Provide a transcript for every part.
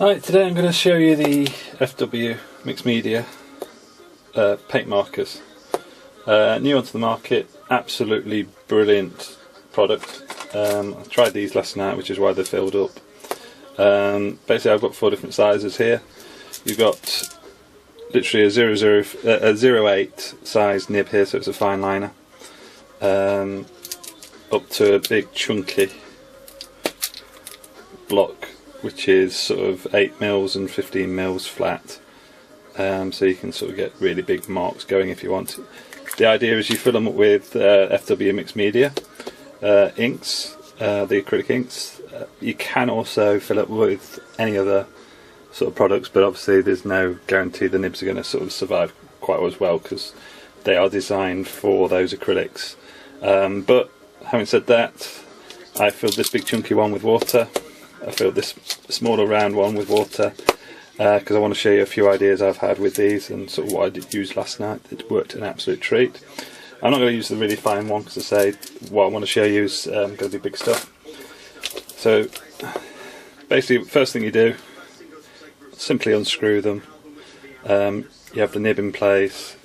Right, today I'm going to show you the FW Mixed Media paint markers. New onto the market, absolutely brilliant product. I tried these last night, which is why they filled up. Basically I've got 4 different sizes here. You've got literally a 08 size nib here, so it's a fine liner, up to a big chunky block, which is sort of 8 mils and 15 mils flat, so you can sort of get really big marks going if you want to. The idea is you fill them up with FW Mixed Media inks, the acrylic inks. You can also fill it with any other sort of products, but obviously there's no guarantee the nibs are going to sort of survive quite as well because they are designed for those acrylics. But having said that, I filled this big chunky one with water. I filled this smaller round one with water because I want to show you a few ideas I've had with these and sort of what I did use last night. It worked an absolute treat. I'm not going to use the really fine one because I say what I want to show you is going to be big stuff. So basically, first thing you do, simply unscrew them. You have the nib in place,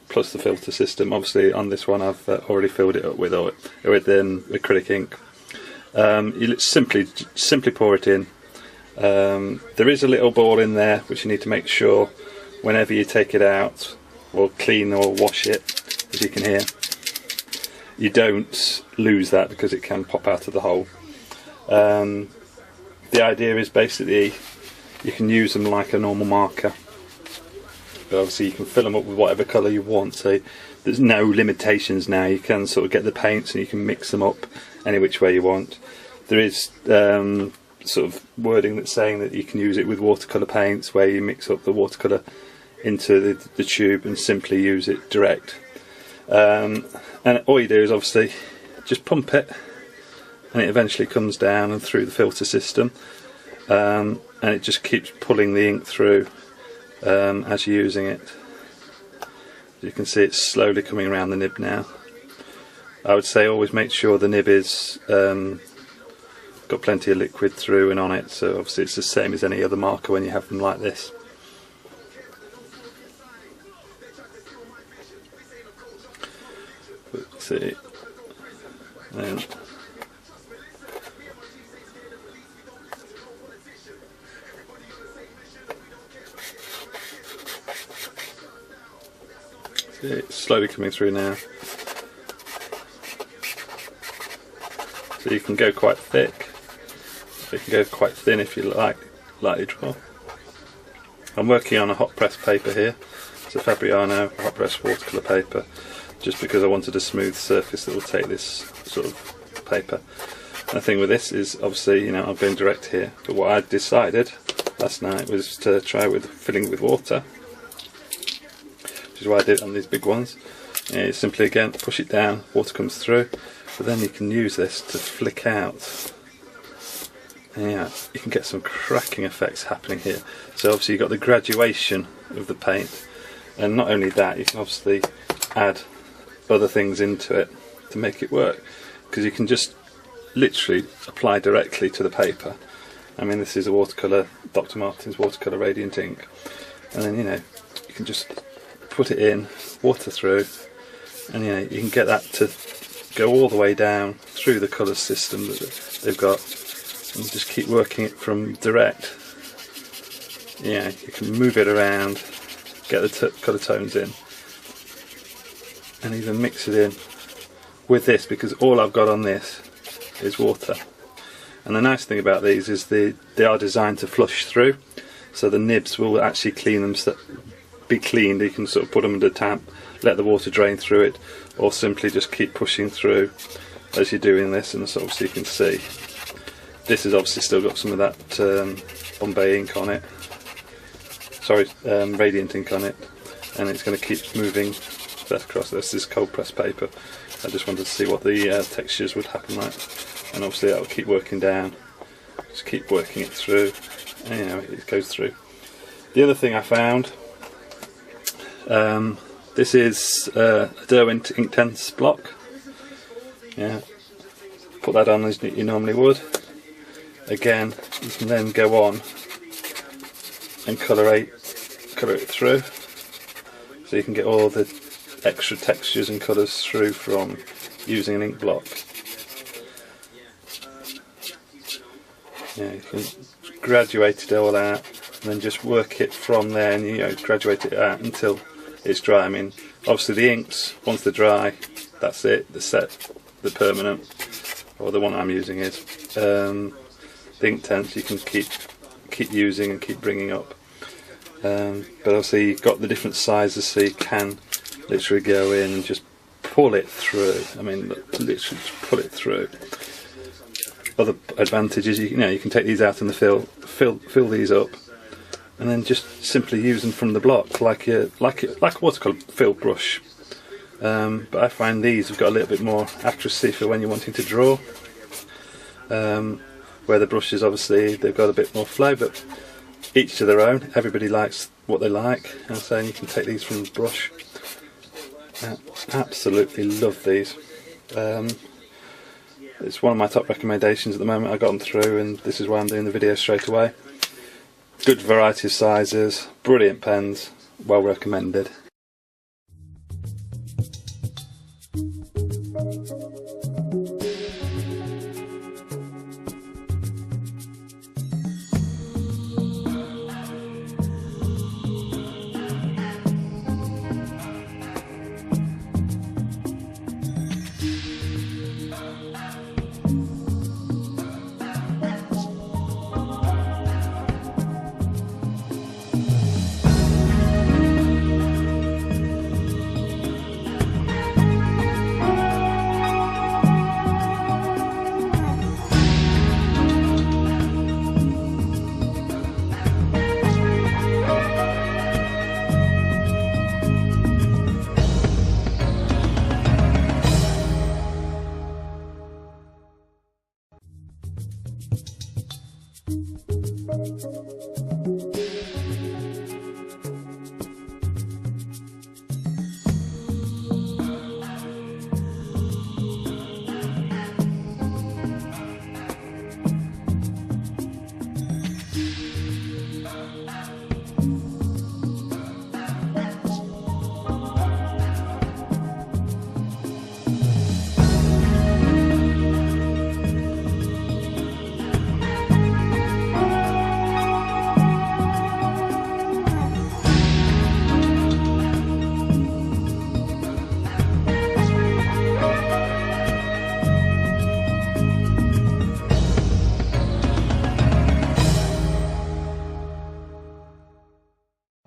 plus the filter system. Obviously on this one I've already filled it up with acrylic ink. You simply pour it in. There is a little ball in there which you need to make sure whenever you take it out or clean or wash it, as you can hear, you don't lose that because it can pop out of the hole. The idea is basically you can use them like a normal marker, but obviously you can fill them up with whatever colour you want, so there's no limitations now. You can sort of get the paints and you can mix them up any which way you want. There is sort of wording that's saying that you can use it with watercolour paints, where you mix up the watercolour into the tube and simply use it direct. And all you do is obviously just pump it, and it eventually comes down and through the filter system, and it just keeps pulling the ink through as you're using it. As you can see, it's slowly coming around the nib now. I would say always make sure the nib is got plenty of liquid through and on it, so obviously it's the same as any other marker when you have them like this. Let's see. Then it's slowly coming through now. So you can go quite thick, you can go quite thin if you lightly draw. I'm working on a hot press paper here. It's a Fabriano hot press watercolour paper, just because I wanted a smooth surface that will take this sort of paper. And the thing with this is, obviously, you know, I'm going direct here, but what I decided last night was to try with filling it with water, which is why I did it on these big ones. You simply again push it down, water comes through, but then you can use this to flick out. Yeah, you can get some cracking effects happening here. So obviously you've got the graduation of the paint, and not only that, you can obviously add other things into it to make it work, because you can just literally apply directly to the paper. I mean, this is a watercolour, Dr. Martens watercolour radiant ink, and then, you know, you can just put it in, water through, and you know, you can get that to go all the way down through the colour system that they've got, and just keep working it from direct. Yeah, you can move it around, get the colour tones in, and even mix it in with this, because all I've got on this is water. And the nice thing about these is they are designed to flush through, so the nibs will actually be cleaned. You can sort of put them under tap, let the water drain through it, or simply just keep pushing through as you're doing this. And so obviously you can see this has obviously still got some of that Bombay ink on it, radiant ink on it, and it's going to keep moving that across. This is cold press paper. I just wanted to see what the textures would happen like, and obviously that will keep working down, just keep working it through, and you know, it goes through. The other thing I found, this is a Derwent Inktense block. Yeah, put that on as you normally would, again, you can then go on and colour it through, so you can get all the extra textures and colours through from using an ink block. Yeah, you can graduate it all out and then just work it from there, and you know, graduate it out until it's dry. I mean, obviously the inks, once they're dry, that's it, they're set, they're permanent, or the one I'm using is. The Inktense you can keep using and keep bringing up. But obviously you've got the different sizes, so you can literally go in and just pull it through. I mean, literally just pull it through. Other advantages, you know, you can take these out in the fill these up, and then just simply use them from the block like a watercolour fill brush. But I find these have got a little bit more accuracy for when you're wanting to draw. Where the brushes, obviously, they've got a bit more flow, but each to their own. Everybody likes what they like. I'm saying you can take these from the brush. Absolutely love these. It's one of my top recommendations at the moment. I got them through, and this is why I'm doing the video straight away. Good variety of sizes, brilliant pens, well recommended.